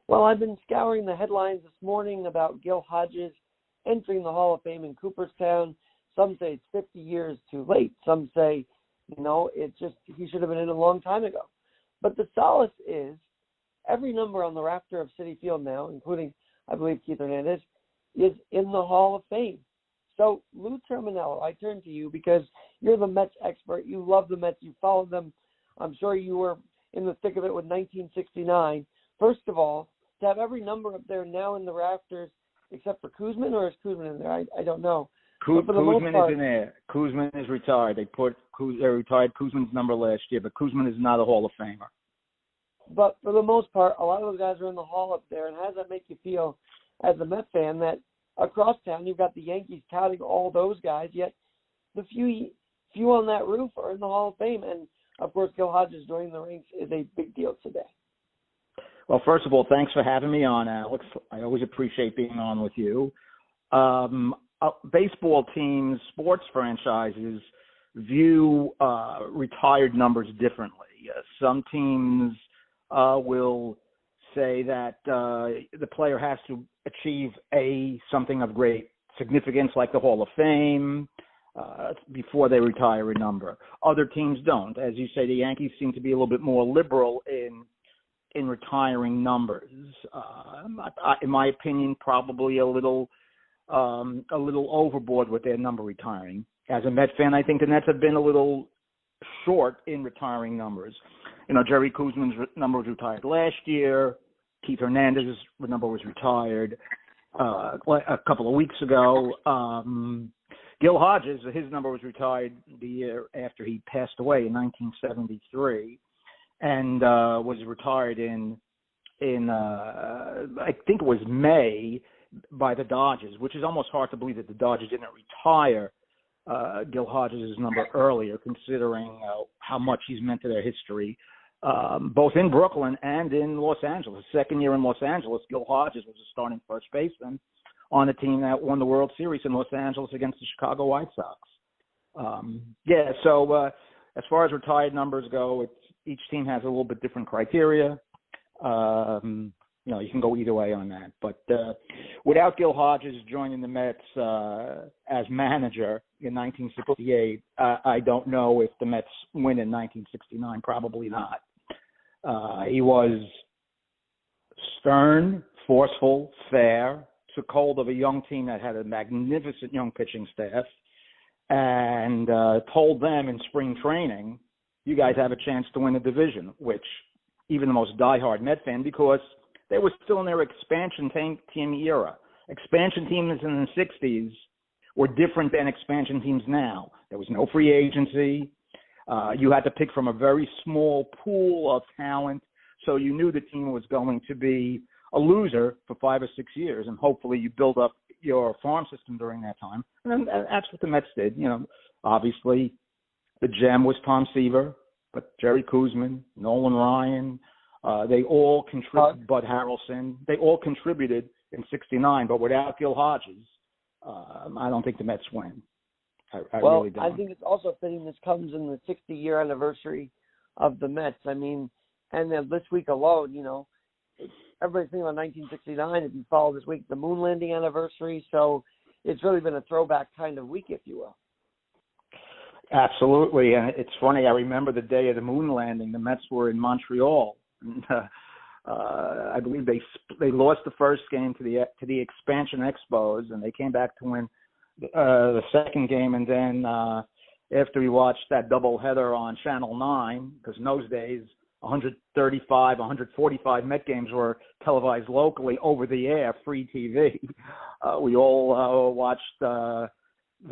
Well, I've been scouring the headlines this morning about Gil Hodges entering the Hall of Fame in Cooperstown. Some say it's 50 years too late. Some say, he should have been in a long time ago. But the solace is every number on the rafter of Citi Field now, including, I believe, Keith Hernandez, is in the Hall of Fame. So, Lou Terminello, I turn to you because you're the Mets expert. You love the Mets. You followed them. I'm sure you were in the thick of it with 1969. First of all, to have every number up there now in the rafters, except for Koosman, or is Koosman in there? I don't know. Koosman is in there. Koosman is retired. They retired Koosman's number last year, but Koosman is not a Hall of Famer. But for the most part, a lot of those guys are in the Hall up there. And how does that make you feel as a Met fan that across town you've got the Yankees touting all those guys, yet the few on that roof are in the Hall of Fame? And, of course, Gil Hodges joining the ranks is a big deal today. Well, first of all, thanks for having me on, Alex. I always appreciate being on with you. Baseball teams, sports franchises view retired numbers differently. Some teams will say that the player has to achieve something of great significance like the Hall of Fame before they retire a number. Other teams don't. As you say, the Yankees seem to be a little bit more liberal in retiring numbers. In my opinion, probably a little overboard with their number retiring. As a Met fan, I think the Nets have been a little short in retiring numbers. Jerry Koosman's number was retired last year. Keith Hernandez's number was retired a couple of weeks ago. Gil Hodges, his number was retired the year after he passed away in 1973, and was retired in I think it was May by the Dodgers, which is almost hard to believe that the Dodgers didn't retire Gil Hodges' number earlier, considering how much he's meant to their history, both in Brooklyn and in Los Angeles. Second year in Los Angeles, Gil Hodges was a starting first baseman on a team that won the World Series in Los Angeles against the Chicago White Sox. So as far as retired numbers go, each team has a little bit different criteria. You can go either way on that. But without Gil Hodges joining the Mets as manager in 1968, I don't know if the Mets win in 1969. Probably not. He was stern, forceful, fair, took hold of a young team that had a magnificent young pitching staff, and told them in spring training, you guys have a chance to win the division, which even the most diehard Met fan, because they were still in their expansion team era. Expansion teams in the 60s were different than expansion teams now. There was no free agency. You had to pick from a very small pool of talent, so you knew the team was going to be a loser for 5 or 6 years, and hopefully you build up your farm system during that time. And that's what the Mets did. Obviously the gem was Tom Seaver, but Jerry Koosman, Nolan Ryan, they all contributed. Bud Harrelson, they all contributed in '69. But without Gil Hodges, I don't think the Mets win. I really don't. I think it's also fitting this comes in the 60-year anniversary of the Mets. I mean, and then this week alone, everybody's thinking about 1969. If you follow this week, the moon landing anniversary. So it's really been a throwback kind of week, if you will. Absolutely. And it's funny. I remember the day of the moon landing. The Mets were in Montreal. And, I believe they lost the first game to the expansion Expos, and they came back to win the second game. And then after we watched that doubleheader on Channel 9, because in those days 135, 145 Met games were televised locally over the air, free TV. We all watched the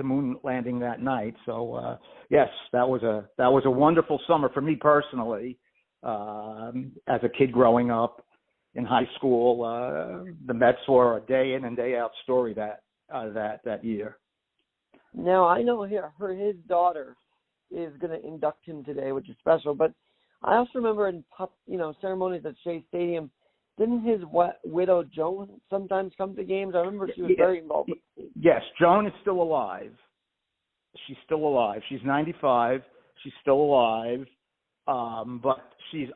moon landing that night. So yes, that was a wonderful summer for me personally. As a kid growing up in high school, the Mets were a day in and day out story that year. Now I know his daughter is going to induct him today, which is special. But I also remember in ceremonies at Shea Stadium, didn't his widow Joan sometimes come to games? I remember she was very involved. Yes, Joan is still alive. She's still alive. She's 95. She's still alive. But she's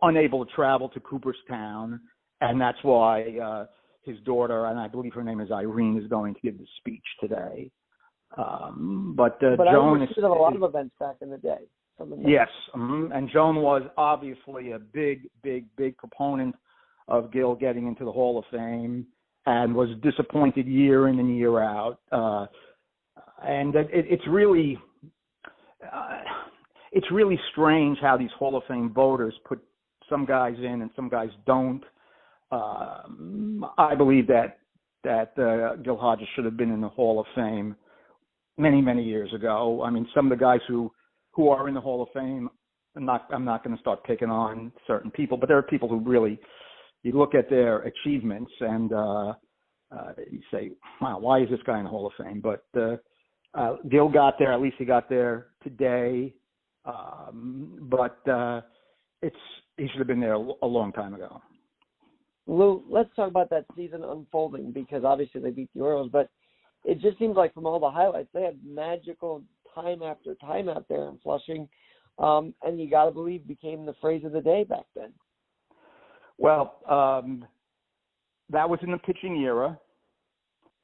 unable to travel to Cooperstown, and that's why his daughter, and I believe her name is Irene, is going to give the speech today. But Joan is a lot of events back in the day. Yes, and Joan was obviously a big proponent of Gil getting into the Hall of Fame, and was disappointed year in and year out. And it's really strange how these Hall of Fame voters put some guys in and some guys don't. I believe that Gil Hodges should have been in the Hall of Fame many years ago. I mean, some of the guys who are in the Hall of Fame, I'm not going to start picking on certain people, but there are people who really, you look at their achievements and you say, wow, why is this guy in the Hall of Fame? But Gil got there. At least he got there today. But he should have been there a long time ago. Lou, let's talk about that season unfolding, because obviously they beat the Orioles, but it just seems like from all the highlights, they had magical time after time out there in Flushing, and you got to believe became the phrase of the day back then. Well, that was in the pitching era,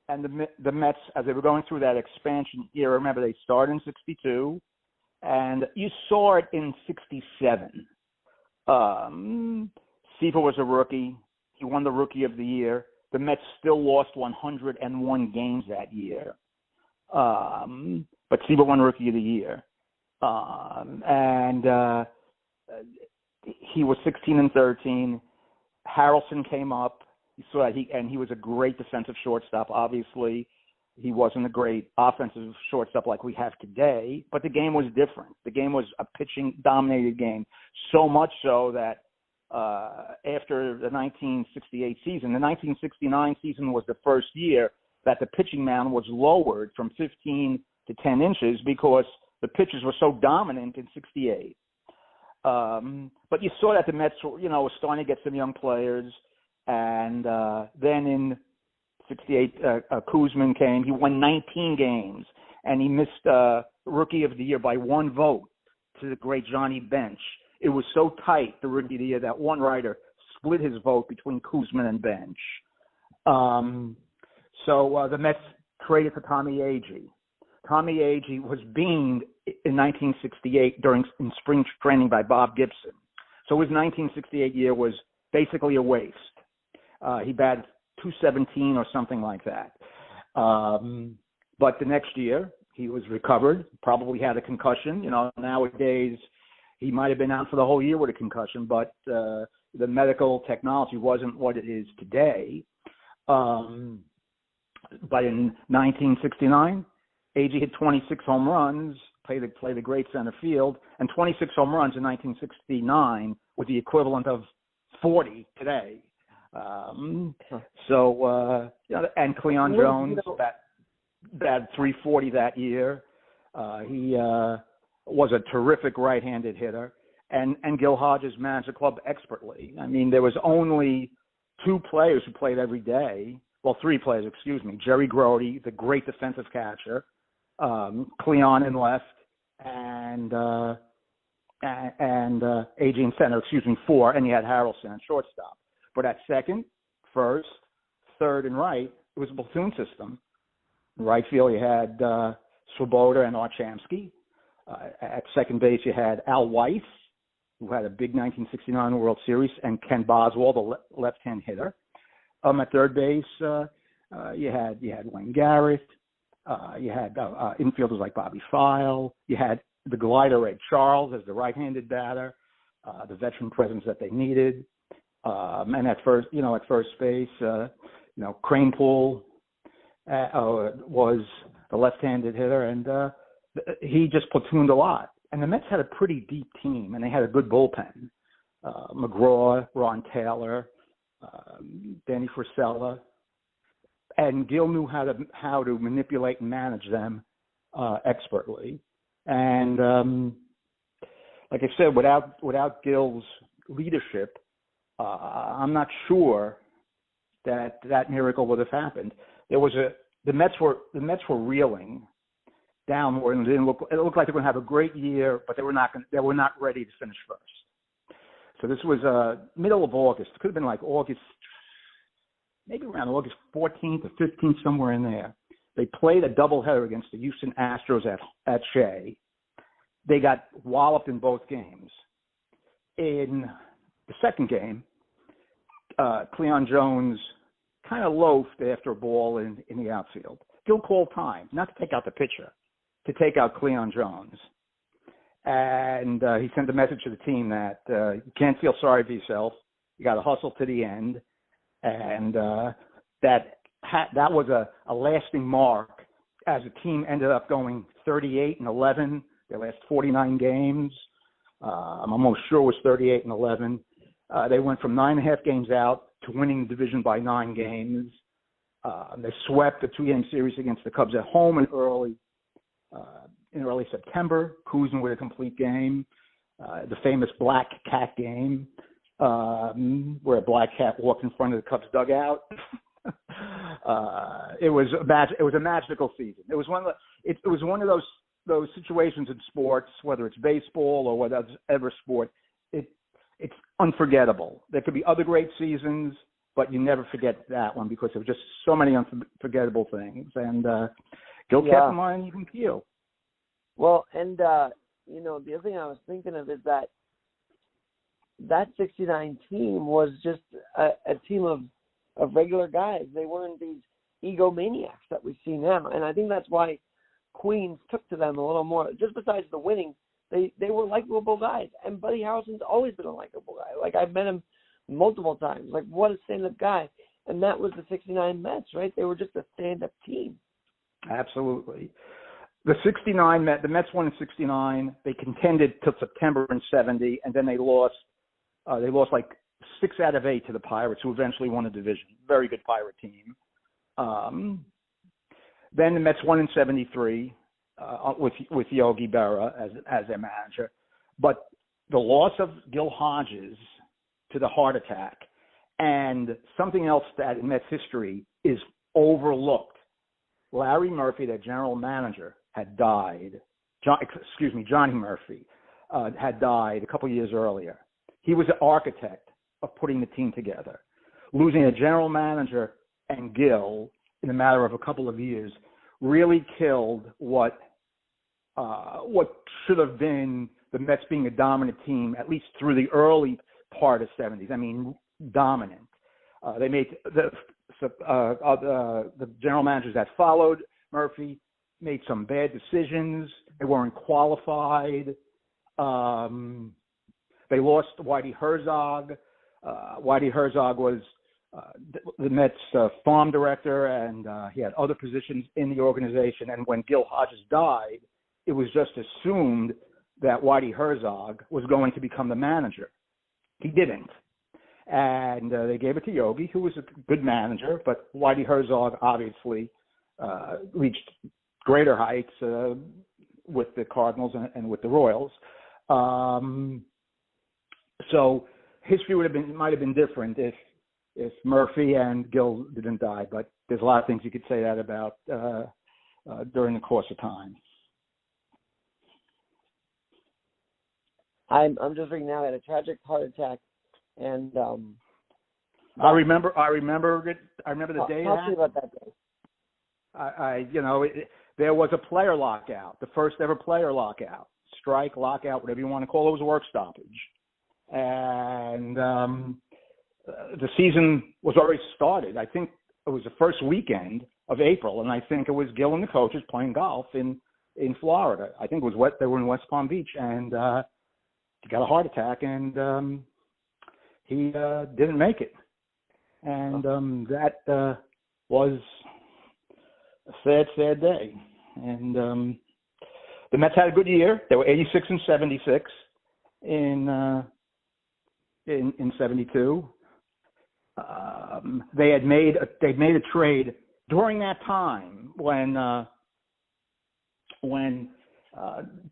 and the Mets, as they were going through that expansion era, remember they started in 62, and you saw it in 67. Seaver was a rookie. He won the Rookie of the Year. The Mets still lost 101 games that year. But Seaver won Rookie of the Year. And he was 16-13. Harrelson came up. You saw that he was a great defensive shortstop. Obviously, he wasn't a great offensive shortstop like we have today, but the game was different. The game was a pitching-dominated game, so much so that after the 1968 season, the 1969 season was the first year that the pitching mound was lowered from 15 to 10 inches because the pitchers were so dominant in 68. But you saw that the Mets were starting to get some young players, and then in 68, Koosman came. He won 19 games, and he missed Rookie of the Year by one vote to the great Johnny Bench. It was so tight, the Rookie of the Year, that one writer split his vote between Koosman and Bench. So the Mets traded for Tommy Agee. Tommy Agee was beamed in 1968 in spring training by Bob Gibson. So his 1968 year was basically a waste. He batted .217 or something like that. But the next year, he was recovered, probably had a concussion. Nowadays, he might have been out for the whole year with a concussion, but the medical technology wasn't what it is today. But in 1969, Agee hit 26 home runs, played a great center field, and 26 home runs in 1969 was the equivalent of 40 today. And Cleon Jones batted .340 that year. He was a terrific right-handed hitter, and Gil Hodges managed the club expertly. I mean, there was only two players who played every day. Well, three players, excuse me. Jerry Grody, the great defensive catcher, Cleon in left, and Agee in center, four, and you had Harrelson at shortstop. But at second, first, third, and right, it was a platoon system. In right field, you had Swoboda and Archamsky. At second base, you had Al Weiss, who had a big 1969 World Series, and Ken Boswell, the left-hand hitter. At third base, you had Wayne Garrett. You had infielders like Bobby File. You had the glider Ed Charles as the right-handed batter, the veteran presence that they needed. And at first base, Cranepool was the left-handed hitter, and he just platooned a lot. And the Mets had a pretty deep team, and they had a good bullpen. McGraw, Ron Taylor, Danny Frisella, and Gil knew how to manipulate and manage them expertly. And like I said, without Gil's leadership, I'm not sure that miracle would have happened. The Mets were reeling downward, and it looked like they were going to have a great year, but they were not ready to finish first. So this was middle of August. It could have been like August, maybe around August 14th or 15th, somewhere in there. They played a doubleheader against the Houston Astros at Shea. They got walloped in both games. In the second game, Cleon Jones kind of loafed after a ball in the outfield. Gil called time, not to take out the pitcher, to take out Cleon Jones. And he sent a message to the team that you can't feel sorry for yourself. You got to hustle to the end. And that was a lasting mark as the team ended up going 38-11 their last 49 games. I'm almost sure it was 38-11. They went from 9.5 games out to winning the division by 9 games. They swept the 2-game series against the Cubs at home in early September, cruising with a complete game. The famous Black Cat game, where a black cat walked in front of the Cubs dugout. It was a magical season. It was one of those situations in sports, whether it's baseball or whatever sport. It's unforgettable. There could be other great seasons, but you never forget that one because there were just so many unforgettable things. And Gil kept them on an even keel. Well, and the other thing I was thinking of is that 69 team was just a team of regular guys. They weren't these egomaniacs that we see now. And I think that's why Queens took to them a little more. Just besides the winning, they were likable guys. And Buddy Harrelson's always been a likable guy. Like, I've met him multiple times. Like, what a stand-up guy. And that was the 69 Mets, right? They were just a stand-up team. Absolutely. The Mets won in 69. They contended till September in 70, and then they lost like 6 out of 8 to the Pirates, who eventually won the division. Very good Pirate team. Then the Mets won in 73 with Yogi Berra as their manager. But the loss of Gil Hodges to the heart attack and something else that in Mets history is overlooked. Larry Murphy, their general manager, had died. Johnny Murphy had died a couple years earlier. He was the architect of putting the team together. Losing a general manager and Gil in a matter of a couple of years really killed what should have been the Mets being a dominant team, at least through the early part of 70s. I mean, dominant. They made the general managers that followed Murphy made some bad decisions. They weren't qualified. They lost Whitey Herzog. Whitey Herzog was the Mets farm director, and he had other positions in the organization. And when Gil Hodges died, it was just assumed that Whitey Herzog was going to become the manager. He didn't. And they gave it to Yogi, who was a good manager, but Whitey Herzog obviously reached greater heights with the Cardinals and with the Royals. So history might have been different if Murphy and Gil didn't die, but there's a lot of things you could say that about during the course of time. I'm just reading now. He had a tragic heart attack, and I remember the day. Talk to me about that day. There was a player lockout, the first ever player lockout, strike, lockout, whatever you want to call it. It was a work stoppage, and the season was already started. I think it was the first weekend of April, and I think it was Gil and the coaches playing golf in Florida. I think it was they were in West Palm Beach, and he got a heart attack, and he didn't make it. And that was a sad, sad day. And the Mets had a good year. They were 86 and 76 in 72. They'd made a trade during that time when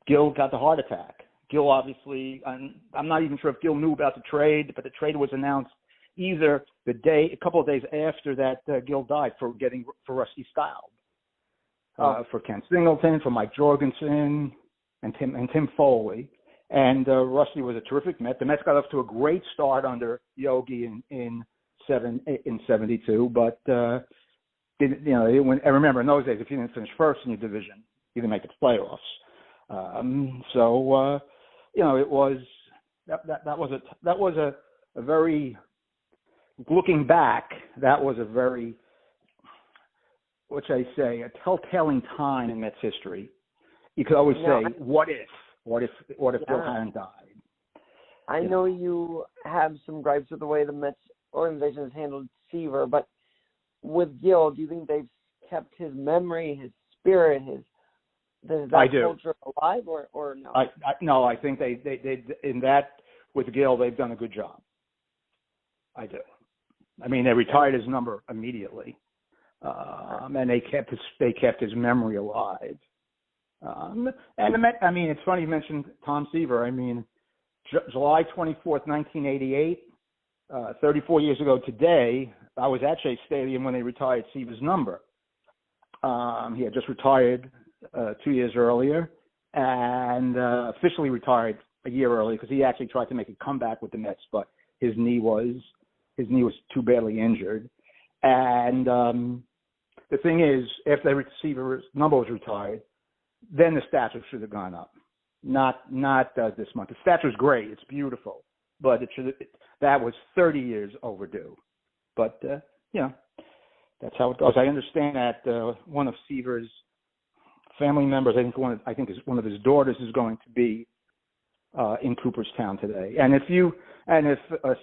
Gil got the heart attack. Gil obviously, I'm not even sure if Gil knew about the trade, but the trade was announced either a couple of days after that Gil died for Rusty Staub, for Ken Singleton, for Mike Jorgensen, and Tim Foley. And Rusty was a terrific Met. The Mets got off to a great start under Yogi in 72, but I remember in those days, if you didn't finish first in your division, you didn't make the playoffs. It was that was a very, looking back, that was a very, what should I say, a telltale time in Mets history. You could always say, what if Bill hadn't died? I know you have some gripes with the way the Mets organization has handled Seaver, but with Gil, do you think they've kept his memory, his spirit, culture alive, or no? No, I think they in that, with Gil, they've done a good job. I do. I mean, they retired his number immediately, and they kept his memory alive. And it's funny you mentioned Tom Seaver. I mean, July 24th, 1988, 34 years ago today, I was at Shea Stadium when they retired Seaver's number. He had just retired 2 years earlier, and officially retired a year early because he actually tried to make a comeback with the Mets, but his knee was too badly injured. And the thing is, after Seaver's number was retired, then the statue should have gone up. Not this month. The statue is great; it's beautiful, but that was 30 years overdue. But that's how it goes. I understand that one of Seaver's family members, I think one of his daughters, is going to be in Cooperstown today. And if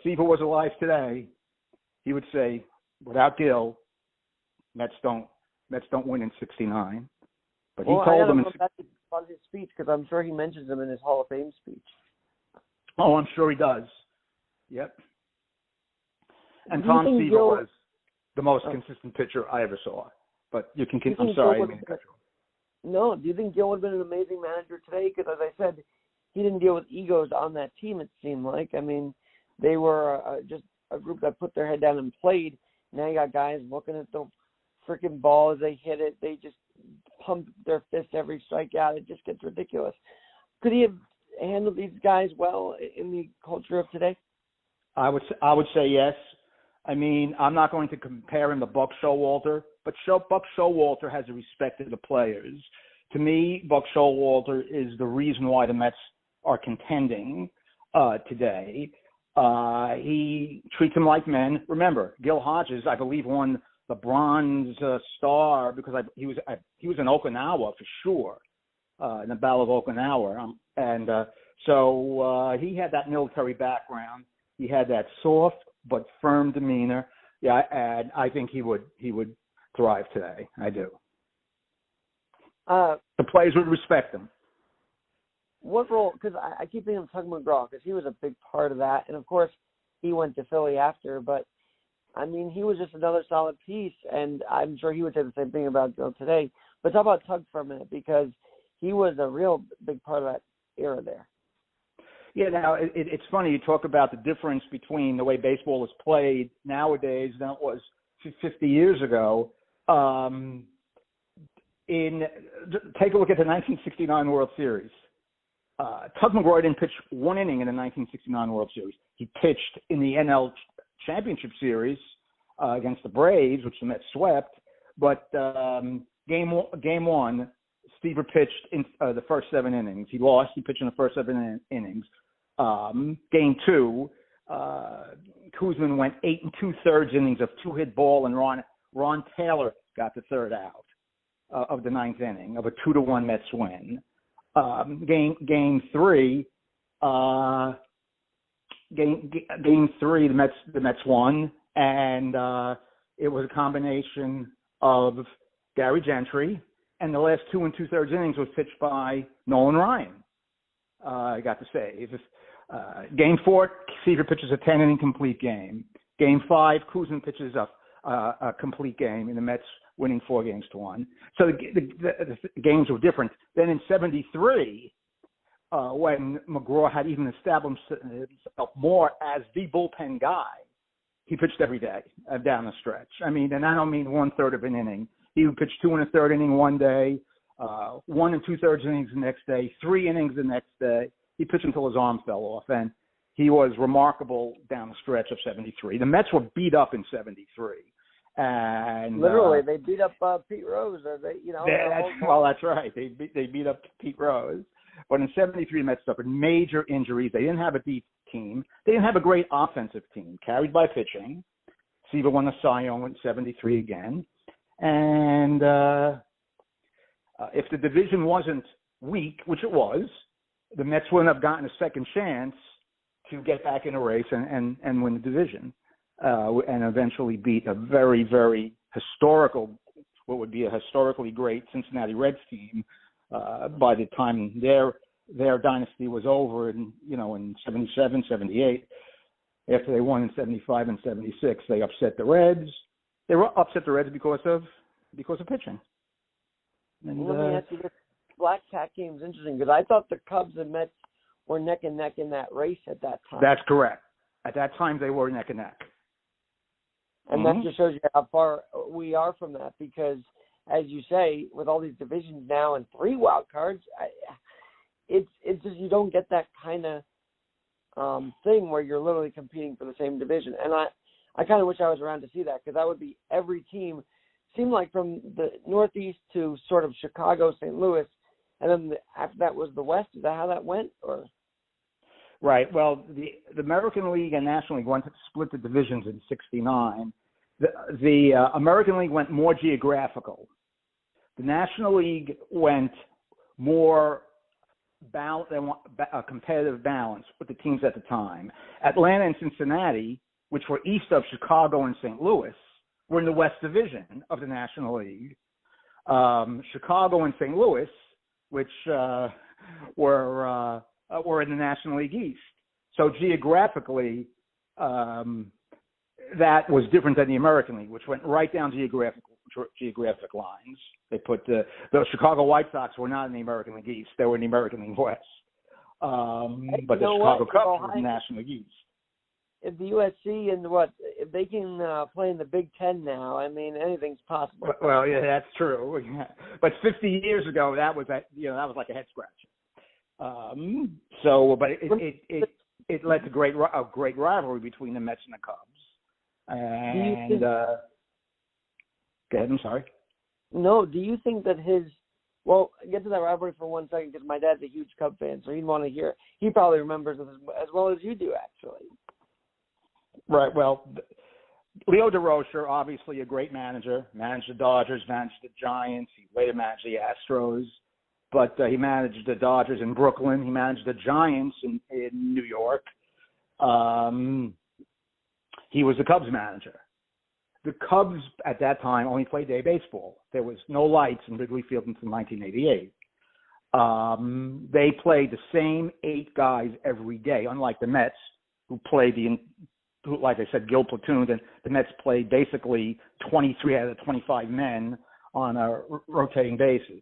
Seaver was alive today, he would say, without Gil, Mets don't win in '69. But he told them on his speech, because I'm sure he mentions them in his Hall of Fame speech. Oh, I'm sure he does. Yep. And Tom Seaver was the most consistent pitcher I ever saw. But you can. I'm sorry. No, do you think Gil would have been an amazing manager today? Because as I said, he didn't deal with egos on that team. It seemed like. I mean, they were just a group that put their head down and played. Now you got guys looking at the freaking ball as they hit it. They just pump their fist every strikeout. It just gets ridiculous. Could he have handled these guys well in the culture of today? I would say yes. I mean, I'm not going to compare him to Buck Showalter, but Buck Showalter has a respect to the players. To me, Buck Showalter is the reason why the Mets are contending today. He treats them like men. Remember, Gil Hodges, I believe, won the Bronze Star because he was in Okinawa for sure, in the Battle of Okinawa, and so he had that military background. He had that soft but firm demeanor. Yeah, and I think he would thrive today. I do. The players would respect him. What role? Because I keep thinking of Tug McGraw because he was a big part of that, and of course he went to Philly after, but. I mean, he was just another solid piece, and I'm sure he would say the same thing about Bill today. But talk about Tug for a minute, because he was a real big part of that era there. Yeah, now, it's funny, you talk about the difference between the way baseball is played nowadays than it was 50 years ago. Take a look at the 1969 World Series. Tug McGraw didn't pitch one inning in the 1969 World Series. He pitched in the NL Championship Series against the Braves, which the Mets swept. But game one, Seaver pitched in the first 7 innings. He lost. He pitched in the first 7 innings. Game two, Kuzman went 8 2/3 innings of 2-hit ball, and Ron Taylor got the third out of the 9th inning of a 2-1 Mets win. Game three. Game three, the Mets won, and it was a combination of Gary Gentry, and the last 2 2/3 innings was pitched by Nolan Ryan. I got to say, Game 4, Seaver pitches a 10-inning complete game. Game 5, Kuzman pitches a complete game, and the Mets winning 4-1. So the games were different. Then in '73. When McGraw had even established himself more as the bullpen guy, he pitched every day down the stretch. I mean, and I don't mean 1/3 of an inning. He would pitch 2 1/3 inning one day, 1 2/3 innings the next day, 3 innings the next day. He pitched until his arm fell off, and he was remarkable down the stretch of 73. The Mets were beat up in 73. And literally, they beat up Pete Rose. Or they, that's right. They beat up Pete Rose. But in 73, the Mets suffered major injuries. They didn't have a deep team. They didn't have a great offensive team, carried by pitching. Seaver won the Cy Young in 73 again. And if the division wasn't weak, which it was, the Mets wouldn't have gotten a second chance to get back in a race and win the division, and eventually beat a very, very what would be a historically great Cincinnati Reds team by the time their dynasty was over in 77, 78. After they won in 75 and 76, they upset the Reds. They upset the Reds because of pitching. And, let me ask you this. Black Cat game is interesting because I thought the Cubs and Mets were neck and neck in that race at that time. That's correct. At that time, they were neck and neck. And that just shows you how far we are from that because, as you say, with all these divisions now and 3 wild cards, it's just you don't get that kind of thing where you're literally competing for the same division. And I kind of wish I was around to see that because that would be every team, seemed like from the Northeast to sort of Chicago, St. Louis, and then after that was the West. Is that how that went? Or right. Well, the American League and National League went to split the divisions in '69. The American League went more geographical. The National League went more competitive balance with the teams at the time. Atlanta and Cincinnati, which were east of Chicago and St. Louis, were in the West Division of the National League. Chicago and St. Louis, which were in the National League East. So geographically, that was different than the American League, which went right down geographic lines. They put the Chicago White Sox were not in the American League East; they were in the American League West. But the Chicago Cubs were in the National League East. If the USC and if they can play in the Big Ten now, I mean anything's possible. Well, yeah, that's true. But 50 years ago, that was like a head scratcher. But it led to a great rivalry between the Mets and the Cubs. And go ahead. I'm sorry. No, do you think that get to that rivalry for 1 second because my dad's a huge Cub fan, so he'd want to hear. He probably remembers it as well as you do, actually. Right. Well, Leo DeRocher, obviously a great manager, managed the Dodgers, managed the Giants. He later managed the Astros, but he managed the Dodgers in Brooklyn. He managed the Giants in New York. He was the Cubs manager. The Cubs at that time only played day baseball. There was no lights in Wrigley Field until 1988. They played the same 8 guys every day, unlike the Mets, who played like I said, Gil platooned, and the Mets played basically 23 out of 25 men on a rotating basis.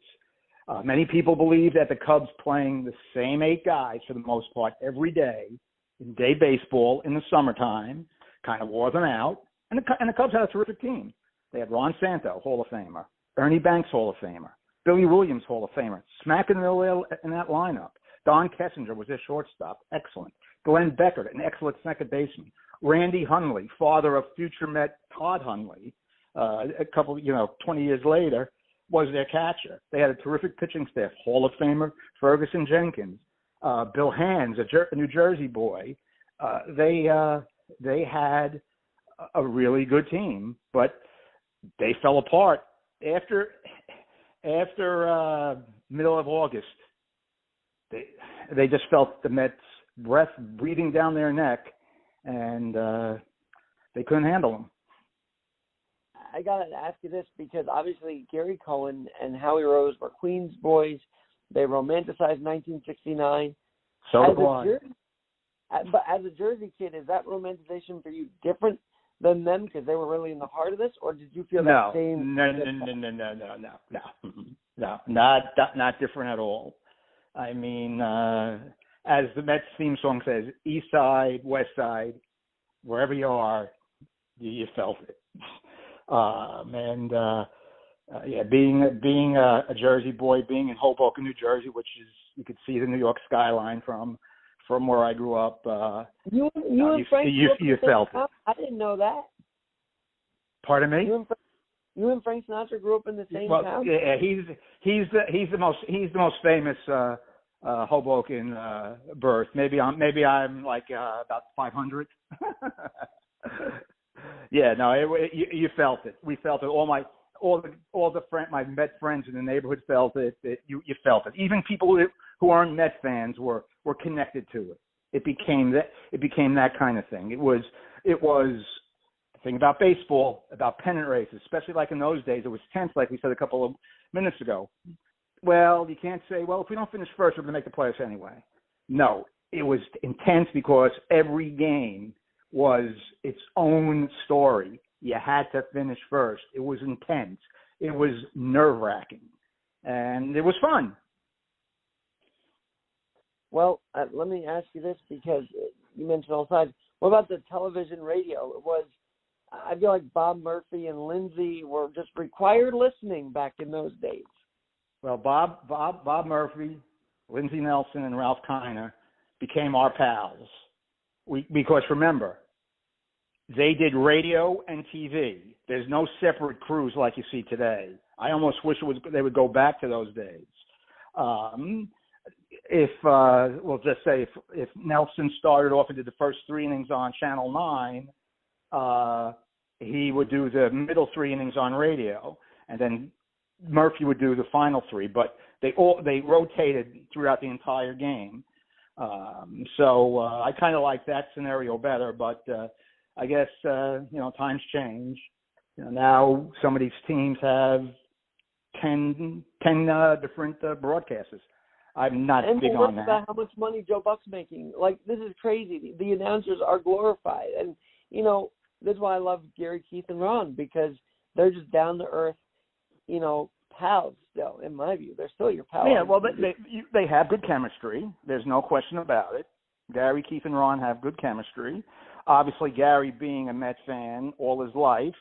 Many people believe that the Cubs playing the same 8 guys for the most part every day in day baseball in the summertime kind of wore them out. And the Cubs had a terrific team. They had Ron Santo, Hall of Famer, Ernie Banks, Hall of Famer, Billy Williams, Hall of Famer, smack in the middle in that lineup. Don Kessinger was their shortstop, excellent. Glenn Becker, an excellent second baseman. Randy Hundley, father of future Met Todd Hundley, a couple, 20 years later, was their catcher. They had a terrific pitching staff, Hall of Famer Ferguson Jenkins, Bill Hands, a New Jersey boy. They had a really good team, but they fell apart after middle of August. They just felt the Mets' breath breathing down their neck, and they couldn't handle them. I got to ask you this because obviously Gary Cohen and Howie Rose were Queens boys. They romanticized 1969. So do I. But as a Jersey kid, is that romanticization for you different than them because they were really in the heart of this, or did you feel that same? No, not different at all. I mean, as the Mets theme song says, East Side, West Side, wherever you are, you felt it. being a Jersey boy, being in Hoboken, New Jersey, which is you could see the New York skyline from where I grew up. You felt it. I didn't know that. Pardon me? You and Frank Sinatra grew up in the same town? Yeah, he's the most famous Hoboken birth. Maybe I'm like about 500. Yeah, no, you felt it. We felt it. All the my Met friends in the neighborhood felt it. You felt it. Even people who aren't Met fans were connected to it. It became that kind of thing. It was the thing about baseball, about pennant races, especially like in those days. It was tense, like we said a couple of minutes ago. Well, you can't say, well, if we don't finish first, we're going to make the playoffs anyway. No, it was intense because every game was its own story. You had to finish first. It was intense. It was nerve-wracking. And it was fun. Well, let me ask you this, because you mentioned all sides. What about the television radio? I feel like Bob Murphy and Lindsay were just required listening back in those days. Well, Bob Murphy, Lindsay Nelson, and Ralph Kiner became our pals. Because remember, they did radio and TV. There's no separate crews like you see today. I almost wish they would go back to those days. We'll just say if Nelson started off and did the first 3 innings on Channel 9, he would do the middle 3 innings on radio, and then Murphy would do the final 3. But they rotated throughout the entire game. So I kind of like that scenario better, but I guess, times change. Now some of these teams have 10 different broadcasters. I'm not big on that. About how much money Joe Buck's making. Like, this is crazy. The announcers are glorified. And, that's why I love Gary, Keith, and Ron, because they're just down-to-earth, pals still, in my view. They're still your pals. Yeah, well, they have good chemistry. There's no question about it. Gary, Keith, and Ron have good chemistry. Obviously, Gary, being a Mets fan all his life,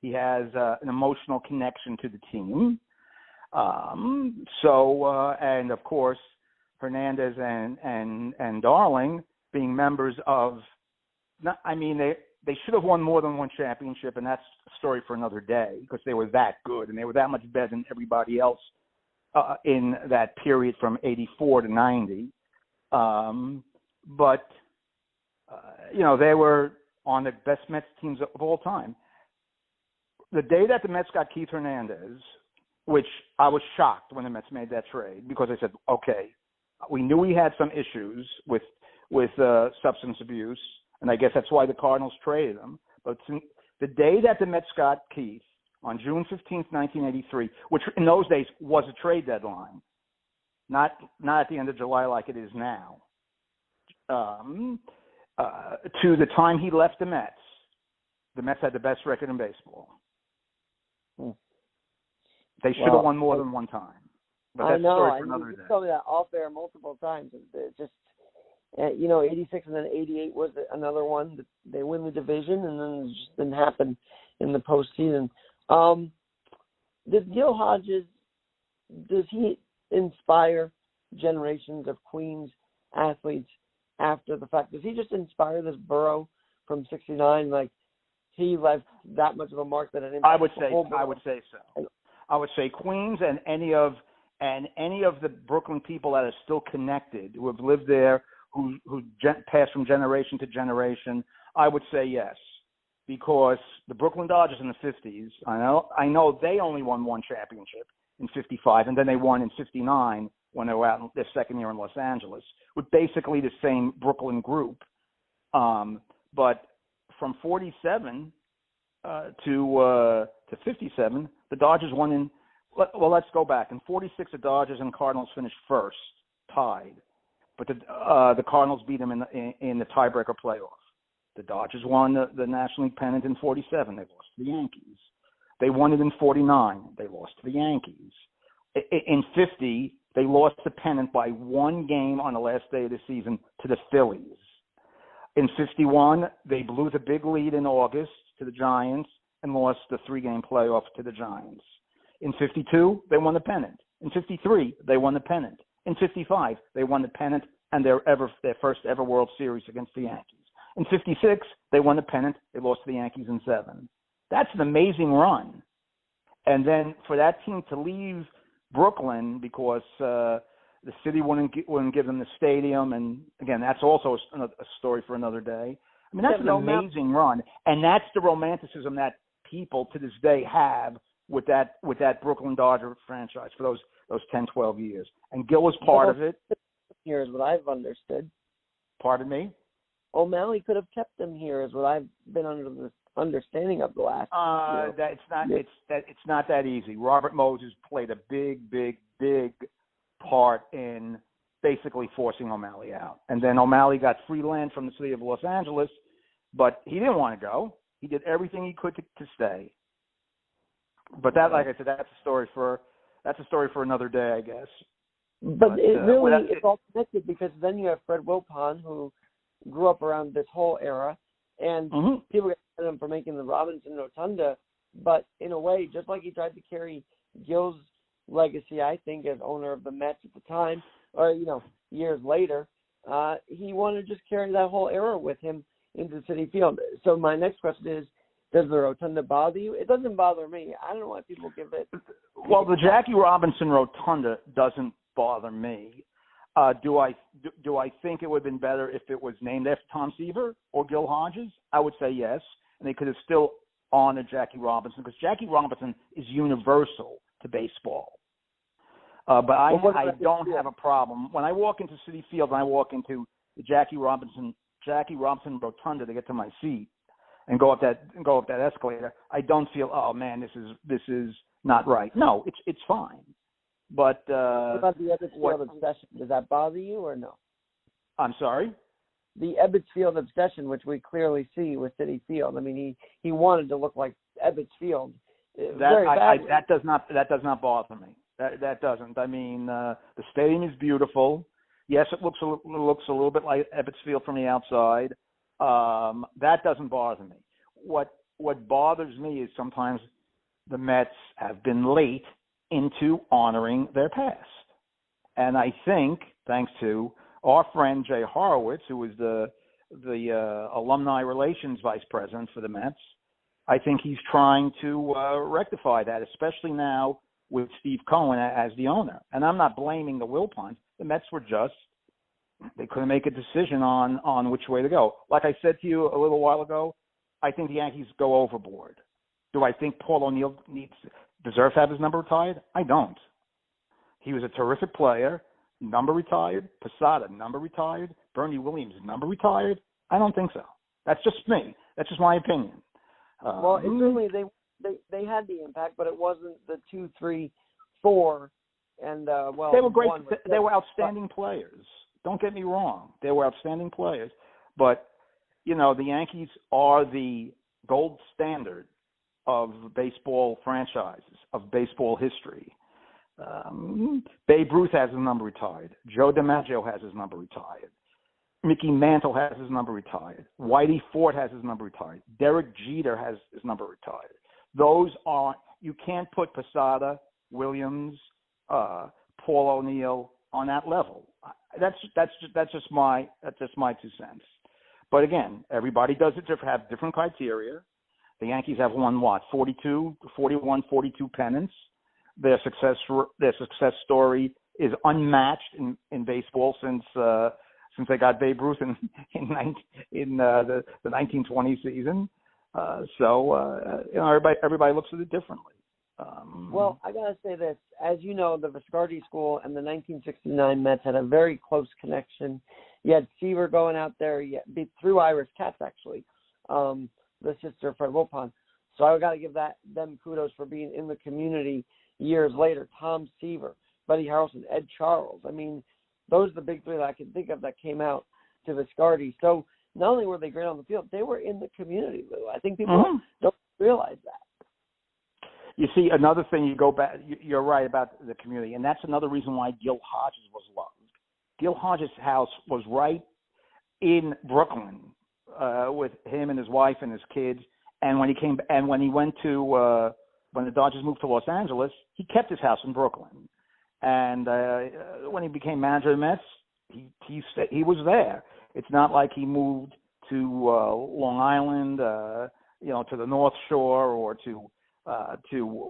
he has an emotional connection to the team. And of course, Hernandez and Darling being members of, they should have won more than one championship, and that's a story for another day, because they were that good and they were that much better than everybody else in that period from 84 to 90. They were on the best Mets teams of all time. The day that the Mets got Keith Hernandez, which I was shocked when the Mets made that trade, because I said, okay, we knew he had some issues with substance abuse, and I guess that's why the Cardinals traded him. But the day that the Mets got Keith, on June 15th, 1983, which in those days was a trade deadline, not at the end of July like it is now, to the time he left the Mets had the best record in baseball. They should have won more than one time. But that's a story for another day. You told me that off air multiple times. It's just, 86 and then 88 was another one. They win the division, and then it just didn't happen in the postseason. Does Gil Hodges, does he inspire generations of Queens athletes after the fact? Does he just inspire this borough from 69? Like, he left that much of a mark that it impacts I would say so. I would say Queens and any of the Brooklyn people that are still connected, who have lived there, who passed from generation to generation. I would say yes, because the Brooklyn Dodgers in the 50s, I know they only won one championship in 55, and then they won in 59 when they were out in their second year in Los Angeles, with basically the same Brooklyn group. But from 47 to 57, the Dodgers won in. Well, let's go back. In 46, the Dodgers and Cardinals finished first, tied. But the Cardinals beat them in the tiebreaker playoff. The Dodgers won the National League pennant in 47. They lost to the Yankees. They won it in 49. They lost to the Yankees. In 50, they lost the pennant by one game on the last day of the season to the Phillies. In 51, they blew the big lead in August to the Giants and lost the 3-game playoff to the Giants. In 52, they won the pennant. In 53, they won the pennant. In 55, they won the pennant and their first ever World Series against the Yankees. In 56, they won the pennant. They lost to the Yankees in 7. That's an amazing run. And then for that team to leave Brooklyn because the city wouldn't give them the stadium, and again, that's also a story for another day. I mean, that's an amazing run, and that's the romanticism that people to this day have with that Brooklyn Dodger franchise for those 10, 12 years. And Gil was part of it. Here's what I've understood. Pardon me? O'Malley could have kept them here, is what I've been under the understanding of the last. It's not that easy. Robert Moses played a big part in basically forcing O'Malley out, and then O'Malley got free land from the city of Los Angeles, but he didn't want to go. He did everything he could to stay. But that, like I said, that's a story for another day, I guess. But it's all connected, because then you have Fred Wilpon, who grew up around this whole era, and people get mad at him for making the Robinson Rotunda, but in a way, just like he tried to carry Gil's legacy, I think, as owner of the Mets at the time, or, years later, he wanted to just carry that whole era with him into Citi Field. So my next question is, does the Rotunda bother you? It doesn't bother me. I don't know why people give it. Well, the Jackie Robinson Rotunda doesn't bother me. Do I think it would have been better if it was named after Tom Seaver or Gil Hodges? I would say yes, and they could have still honored Jackie Robinson, because Jackie Robinson is universal to baseball. But I don't have a problem when I walk into Citi Field and I walk into the Jackie Robinson Rotunda to get to my seat and go up that escalator. I don't feel, oh man, this is not right. No, it's fine. But what about the Ebbets Field obsession? Does that bother you or no? I'm sorry? The Ebbets Field obsession, which we clearly see with Citi Field. I mean, he wanted to look like Ebbets Field. That does not bother me. That doesn't. I mean, the stadium is beautiful. Yes, it looks a little bit like Ebbets Field from the outside. That doesn't bother me. What bothers me is sometimes the Mets have been late into honoring their past. And I think, thanks to our friend Jay Horowitz, who was the alumni relations vice president for the Mets, I think he's trying to rectify that, especially now with Steve Cohen as the owner. And I'm not blaming the Wilpons. The Mets were they couldn't make a decision on which way to go. Like I said to you a little while ago, I think the Yankees go overboard. Do I think Paul O'Neill deserves to have his number retired? I don't. He was a terrific player. Number retired. Posada, number retired. Bernie Williams, number retired. I don't think so. That's just me. That's just my opinion. Well, certainly they had the impact, but it wasn't the 2, 3, 4, and they were great. They were outstanding players. Don't get me wrong. They were outstanding players, but the Yankees are the gold standard of baseball franchises, of baseball history. Babe Ruth has his number retired. Joe DiMaggio has his number retired. Mickey Mantle has his number retired. Whitey Ford has his number retired. Derek Jeter has his number retired. Those are, you can't put Posada, Williams, Paul O'Neill on that level. That's just my 2 cents. But again, everybody does it have different criteria. The Yankees have won 42 pennants. Their success story is unmatched in baseball since they got Babe Ruth in the 1920 season. Everybody looks at it differently. Well, I gotta say this. As you know, the Viscardi School and the 1969 Mets had a very close connection. You had Seaver going out there through Iris Katz, actually, the sister of Fred Wilpon. So I got to give them kudos for being in the community years later. Tom Seaver, Buddy Harrelson, Ed Charles. I mean, those are the big three that I can think of that came out to Viscardi. So not only were they great on the field, they were in the community, Lou. I think people don't realize that. You see, another thing, you go back, you're right about the community, and that's another reason why Gil Hodges was loved. Gil Hodges' house was right in Brooklyn with him and his wife and his kids. And when he went to when the Dodgers moved to Los Angeles, he kept his house in Brooklyn. And when he became manager of the Mets, he was there. It's not like he moved to Long Island, to the North Shore, or to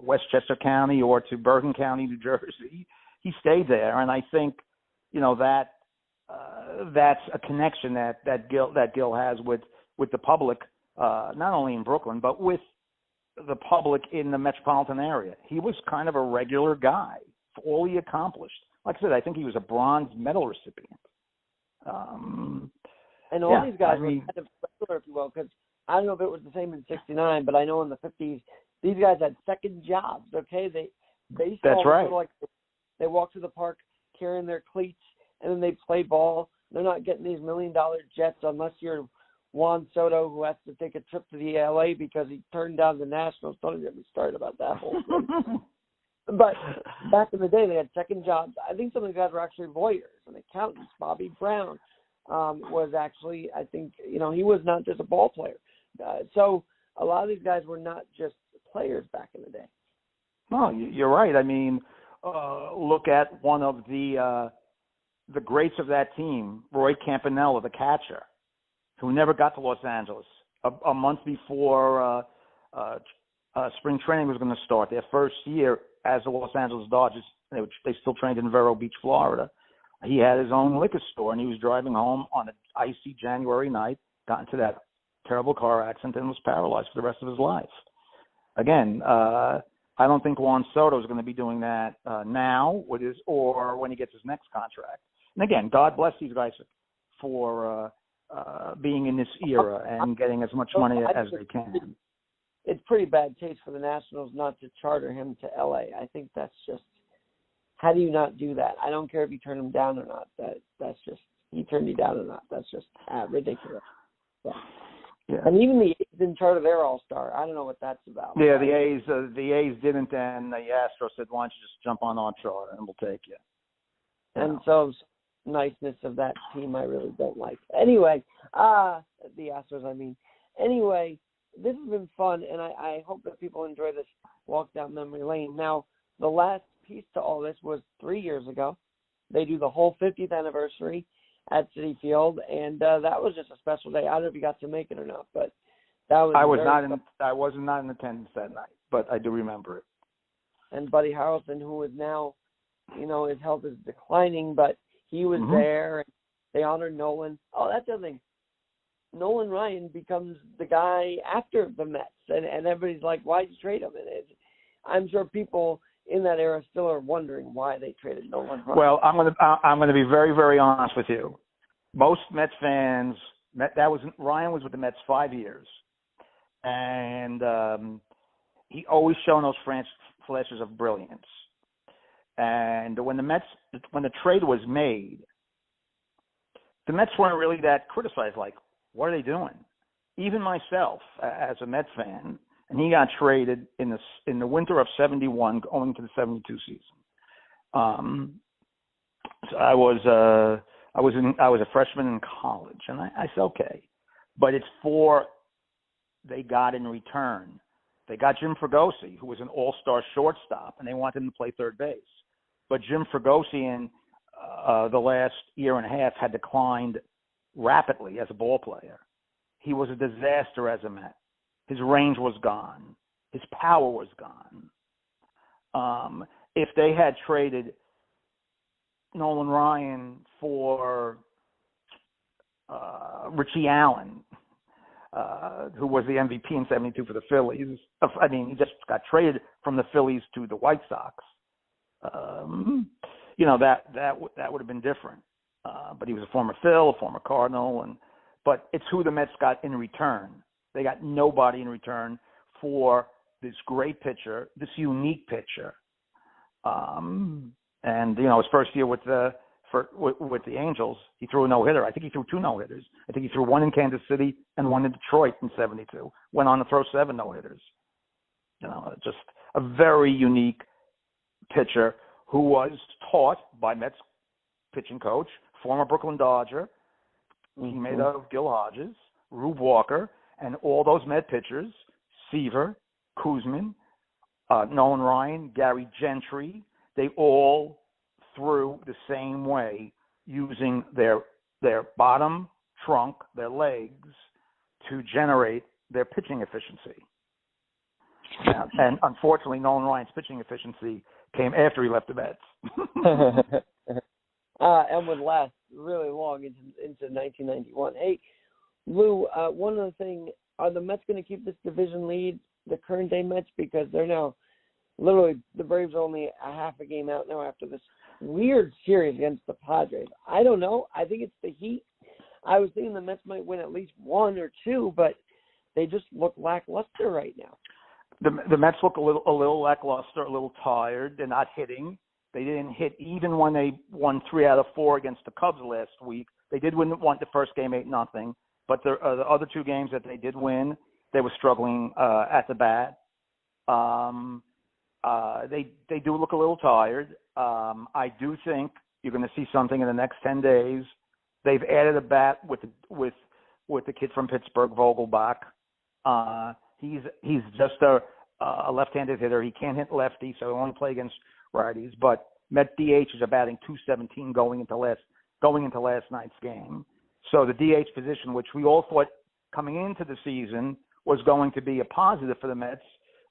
Westchester County, or to Bergen County, New Jersey. He stayed there, and I think that's a connection that Gil has with the public, not only in Brooklyn but with the public in the metropolitan area. He was kind of a regular guy for all he accomplished. Like I said, I think he was a bronze medal recipient. And all these guys were kind of regular, if you will, because I don't know if it was the same in '69, but I know in the '50s these guys had second jobs. Okay, baseball. That's right. Like they walk to the park carrying their cleats, and then they play ball. They're not getting these $1 million jets unless you're Juan Soto, who has to take a trip to the LA because he turned down the Nationals. Don't even get me started about that whole thing. But back in the day, they had second jobs. I think some of the guys were actually lawyers and accountants. Bobby Brown was actually, I think, he was not just a ball player. So a lot of these guys were not just players back in the day. No, you're right. I mean, look at one of the greats of that team, Roy Campanella, the catcher, who never got to Los Angeles. A month before spring training was going to start, their first year as the Los Angeles Dodgers, they still trained in Vero Beach, Florida. He had his own liquor store, and he was driving home on an icy January night, got into that terrible car accident, and was paralyzed for the rest of his life. Again, I don't think Juan Soto is going to be doing that now or when he gets his next contract. And again, God bless these guys for being in this era and getting as much money as they can. It's pretty bad taste for the Nationals not to charter him to L.A. I think that's just, how do you not do that? I don't care if you turn him down or not. That's just, he turned you down or not. That's just ridiculous. Yeah. And even the A's didn't charter their All-Star. I don't know what that's about. Yeah, the A's didn't, and the Astros said, "Why don't you just jump on our charter and we'll take you." And so niceness of that team I really don't like. Anyway, the Astros, I mean. Anyway, this has been fun, and I hope that people enjoy this walk down memory lane. Now, the last piece to all this was 3 years ago. They do the whole 50th anniversary at Citi Field, and that was just a special day. I don't know if you got to make it or not, but that was. I was not in attendance that night, but I do remember it. And Buddy Harrelson, who is now, his health is declining, but he was there. And they honored Nolan. Oh, that's the other thing. Nolan Ryan becomes the guy after the Mets, and everybody's like, "Why'd you trade him?" And I'm sure people in that era still are wondering why they traded Nolan Ryan. Well, I'm going to be very, very honest with you. Most Mets fans, Ryan was with the Mets 5 years, and he always shown those flashes of brilliance. And when the trade was made, the Mets weren't really that criticized. Like, what are they doing? Even myself, as a Mets fan, and he got traded in the winter of '71, going to the '72 season. So I was a freshman in college, and I said, okay, but it's they got in return. They got Jim Fregosi, who was an all-star shortstop, and they wanted him to play third base. But Jim Fregosi in the last year and a half had declined rapidly as a ball player. He was a disaster as a Met. His range was gone. His power was gone. If they had traded Nolan Ryan for Richie Allen, who was the MVP in '72 for the Phillies, he just got traded from the Phillies to the White Sox. That would have been different. But he was a former Phil, a former Cardinal, but it's who the Mets got in return. They got nobody in return for this great pitcher, this unique pitcher. His first year with the Angels, he threw a no-hitter. I think he threw 2 no-hitters. I think he threw 1 in Kansas City and 1 in Detroit in '72. Went on to throw 7 no-hitters. Just a very unique pitcher who was taught by Mets pitching coach, former Brooklyn Dodger, teammate of Gil Hodges, Rube Walker, and all those Met pitchers, Seaver, Kuzman, Nolan Ryan, Gary Gentry, they all threw the same way, using their bottom trunk, their legs, to generate their pitching efficiency. And unfortunately, Nolan Ryan's pitching efficiency came after he left the Mets. And would last really long into 1991. Hey, Lou, one other thing, are the Mets going to keep this division lead, the current day Mets, because they're now literally, the Braves are only a half a game out now after this weird series against the Padres. I don't know. I think it's the heat. I was thinking the Mets might win at least one or two, but they just look lackluster right now. The Mets look a little lackluster, a little tired. They're not hitting. They didn't hit even when they won 3 out of 4 against the Cubs last week. They did win the first game 8-0, but the other 2 games that they did win, they were struggling at the bat. They do look a little tired. I do think you're going to see something in the next 10 days. They've added a bat with the kid from Pittsburgh, Vogelbach. He's just a left-handed hitter. He can't hit lefty, so he'll only play against righties. But Met DH is batting .217 going into last night's game. So the DH position, which we all thought coming into the season was going to be a positive for the Mets,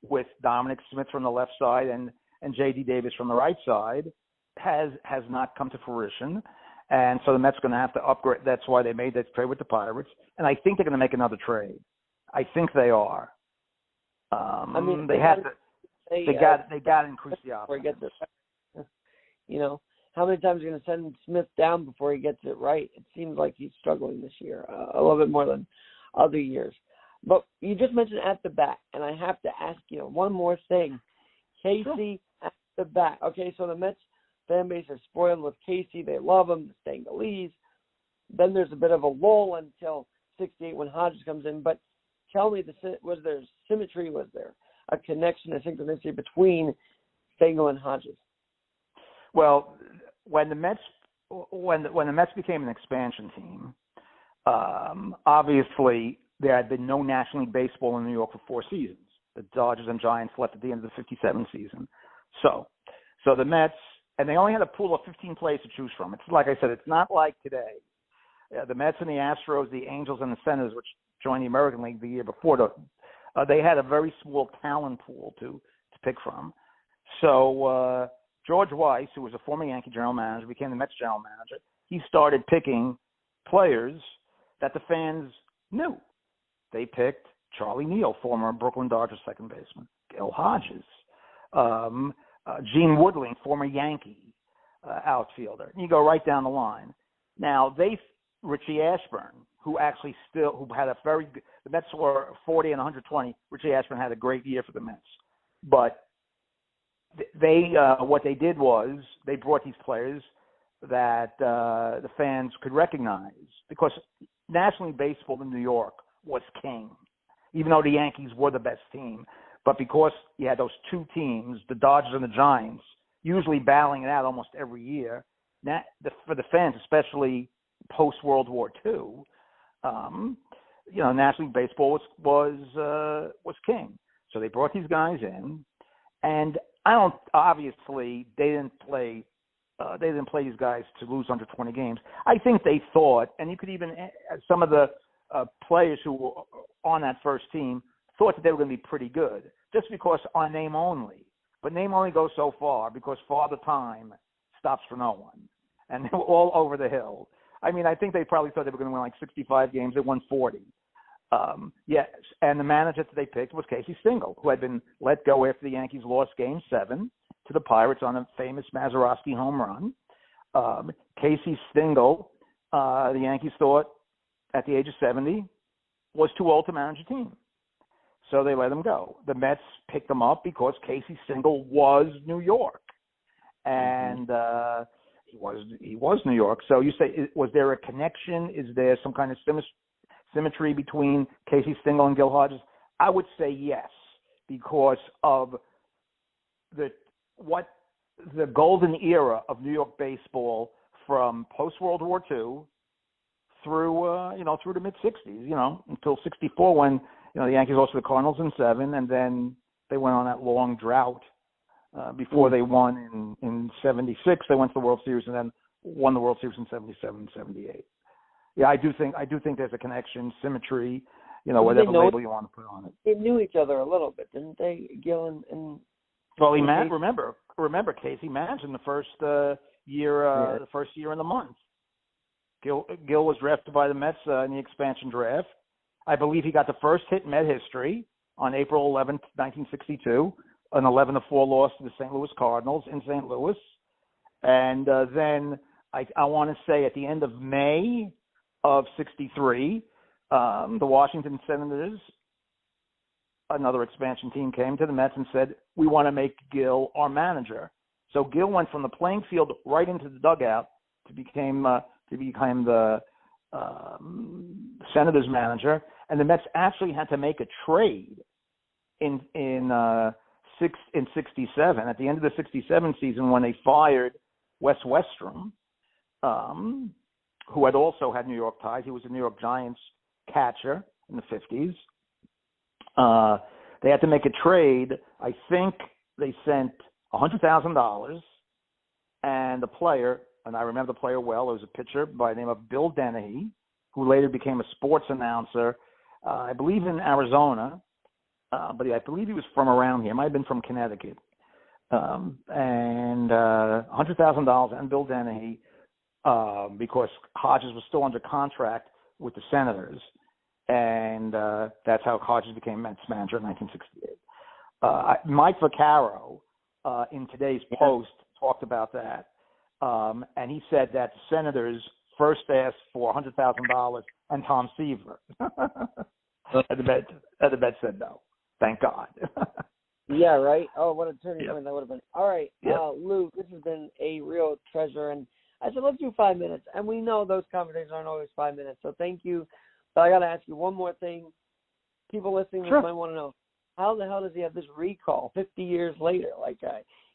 with Dominic Smith from the left side and J.D. Davis from the right side, has not come to fruition. And so the Mets are going to have to upgrade. That's why they made that trade with the Pirates. And I think they're going to make another trade. I think they are. They got to increase the offense. You know, how many times are you going to send Smith down before he gets it right? It seems like he's struggling this year a little bit more than other years. But you just mentioned at the bat, and I have to ask you one more thing. Casey at the bat. Okay, so the Mets fan base is spoiled with Casey. They love him, the Stangalese. Then there's a bit of a lull until 68 when Hodges comes in. But tell me, was there symmetry? Was there a connection, a synchronicity between Stengel and Hodges? Well, when the Mets became an expansion team, obviously there had been no National League Baseball in New York for 4 seasons. The Dodgers and Giants left at the end of the 57 season. So the Mets, and they only had a pool of 15 players to choose from. It's like I said, it's not like today. The Mets and the Astros, the Angels and the Senators, which joined the American League the year before, they had a very small talent pool to pick from. So George Weiss, who was a former Yankee general manager, became the Mets general manager. He started picking players that the fans knew. They picked Charlie Neal, former Brooklyn Dodgers second baseman, Gil Hodges, Gene Woodling, former Yankee outfielder. And you go right down the line. Now, Richie Ashburn, who had a very good, the Mets were 40 and 120. Richie Ashburn had a great year for the Mets. But what they did was they brought these players that the fans could recognize, because National League Baseball in New York was king, even though the Yankees were the best team. But because you had those 2 teams, the Dodgers and the Giants, usually battling it out almost every year, for the fans, especially post-World War II, National League Baseball was king. So they brought these guys in, and obviously they didn't play these guys to lose under 20 games. I think they thought, and you could even, some of the players who were on that first team thought that they were going to be pretty good, just because on name only. But name only goes so far, because Father Time stops for no one. And they were all over the hill. I mean, I think they probably thought they were going to win like 65 games. They won 40. Yes, and the manager that they picked was Casey Stengel, who had been let go after the Yankees lost Game 7 to the Pirates on a famous Mazeroski home run. Casey Stengel, the Yankees thought at the age of 70, was too old to manage a team. So they let him go. The Mets picked him up because Casey Stengel was New York. And he was New York. So you say, was there a connection? Is there some kind of symmetry between Casey Stengel and Gil Hodges? I would say yes, because of the golden era of New York baseball from post-World War II through the mid-'60s, until '64, when the Yankees lost to the Cardinals in 7, and then They went on that long drought before they won in 76. They went to the World Series and then won the World Series in 77 and 78. Yeah, I do think there's a connection, symmetry, whatever label you want to put on it. They knew each other a little bit, didn't they, Gil and well, remember, Casey managed in the first year, the first year in the month. Gil was drafted by the Mets in the expansion draft. I believe he got the first hit in Met history on April 11th, 1962, an 11-4 loss to the St. Louis Cardinals in St. Louis. And then I want to say at the end of May of 63, the Washington Senators, another expansion team, came to the Mets and said, we want to make Gil our manager. So Gil went from the playing field right into the dugout to become the Senators manager. And the Mets actually had to make a trade in 67, at the end of the 67 season, when they fired Wes Westrom, who had also had New York ties. He was a New York Giants catcher in the 50s. They had to make a trade. I think they sent $100,000 and the player, and I remember the player well, it was a pitcher by the name of Bill Dennehy, who later became a sports announcer, I believe in Arizona, but I believe he was from around here. It might have been from Connecticut. And $100,000 and Bill Dennehy, because Hodges was still under contract with the Senators. And that's how Hodges became Mets manager in 1968. Mike Vaccaro in today's Post talked about that, and he said that the Senators first asked for $100,000 and Tom Seaver, and the Mets said no. Thank God. Yeah, right. Oh, what a turning point that would have been. All right, yep. Lou, this has been a real treasure, and I said let's do 5 minutes, and we know those conversations aren't always 5 minutes, so thank you. But I got to ask you one more thing. People listening might want to know, how the hell does he have this recall 50 years later? Like,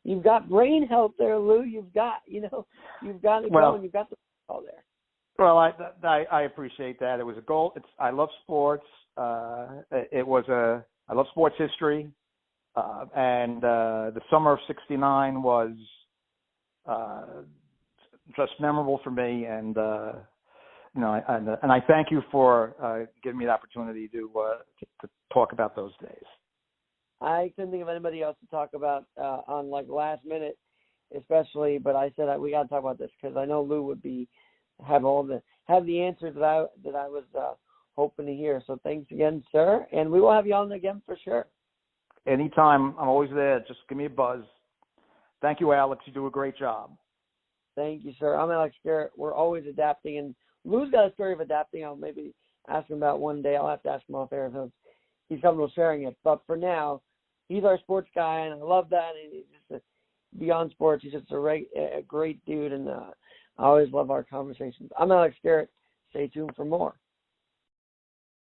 you've got brain health there, Lou. You've got it going. You've got the recall there. Well, I appreciate that. It was a goal. I love sports. I love sports history. And the summer of 69 was just memorable for me. And, and I thank you for giving me the opportunity to talk about those days. I couldn't think of anybody else to talk about on like last minute, especially. But I said we got to talk about this because I know Lou would have the answers that I was hoping to hear. So thanks again, sir, and we will have you on again for sure. Anytime, I'm always there. Just give me a buzz. Thank you, Alex. You do a great job. Thank you, sir. I'm Alex Garrett. We're always adapting, and Lou's got a story of adapting. I'll maybe ask him about one day. I'll have to ask him off air if he's comfortable sharing it. But for now, he's our sports guy, and I love that. And he's just beyond sports. He's just a great dude, and I always love our conversations. I'm Alex Garrett. Stay tuned for more.